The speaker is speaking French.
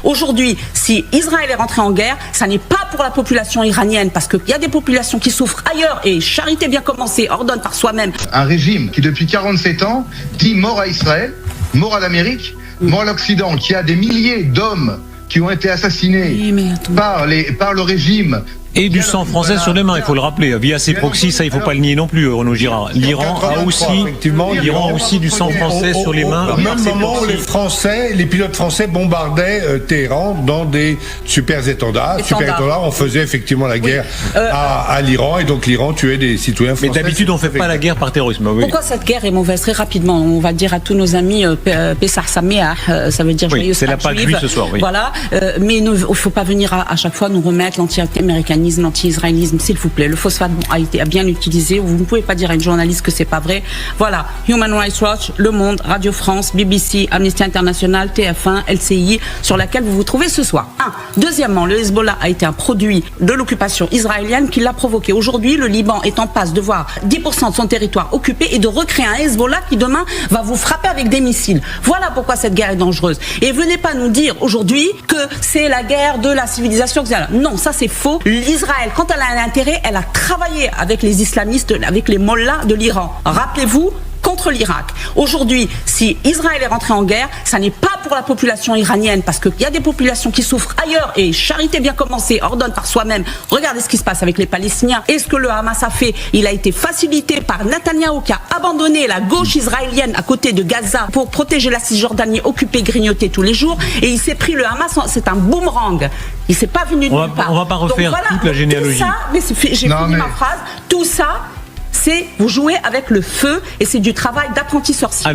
Aujourd'hui, si Israël est rentré en guerre, ça n'est pas pour la population iranienne, parce qu'il y a des populations qui souffrent ailleurs, et charité bien commencée, ordonne par soi-même. Un régime qui depuis 47 ans dit mort à Israël, mort à l'Amérique, mort à l'Occident, qui a des milliers d'hommes qui ont été assassinés par le régime. Et du sang français sur les mains, il faut le rappeler. Via ses proxys, ça il ne faut pas le nier non plus, Renaud Girard. L'Iran a aussi du sang français sur les mains. Au même moment où les pilotes français bombardaient Téhéran dans des super étendards. On faisait effectivement la guerre à l'Iran, et donc l'Iran tuait des citoyens français. Mais d'habitude, on ne fait pas la guerre par terrorisme. Oui. Pourquoi cette guerre est mauvaise? Très rapidement, on va dire à tous nos amis Pessah Sameach, ça veut dire joyeux c'est la Pâque juive ce soir. Oui. Voilà, mais il ne faut pas venir à chaque fois nous remettre l'anti-américanisme, l'anti-israélisme, s'il vous plaît. Le phosphate a bien utilisé. Vous ne pouvez pas dire à une journaliste que c'est pas vrai. Voilà, Human Rights Watch, Le Monde, Radio France, BBC, Amnesty International, TF1, LCI, sur laquelle vous vous trouvez ce soir. Deuxièmement, le Hezbollah a été un produit de l'occupation israélienne qui l'a provoqué. Aujourd'hui, le Liban est en passe de voir 10% de son territoire occupé et de recréer un Hezbollah qui demain va vous frapper avec des missiles. Voilà pourquoi cette guerre est dangereuse. Et venez pas nous dire aujourd'hui que c'est la guerre de la civilisation. Non, ça c'est faux. Israël, quand elle a un intérêt, elle a travaillé avec les islamistes, avec les mollahs de l'Iran. Rappelez-vous, contre l'Irak. Aujourd'hui, si Israël est rentré en guerre, ça n'est pas pour la population iranienne, parce qu'il y a des populations qui souffrent ailleurs, et charité bien commencée, ordonne par soi-même. Regardez ce qui se passe avec les Palestiniens. Et ce que le Hamas a fait, il a été facilité par Netanyahou, qui a abandonné la gauche israélienne à côté de Gaza pour protéger la Cisjordanie occupée, grignotée tous les jours, et il s'est pris le Hamas, c'est un boomerang. Il s'est pas venu de nulle part. On va pas refaire toute la généalogie. J'ai fini ma phrase. Tout ça, c'est vous jouez avec le feu, et c'est du travail d'apprenti sorcier.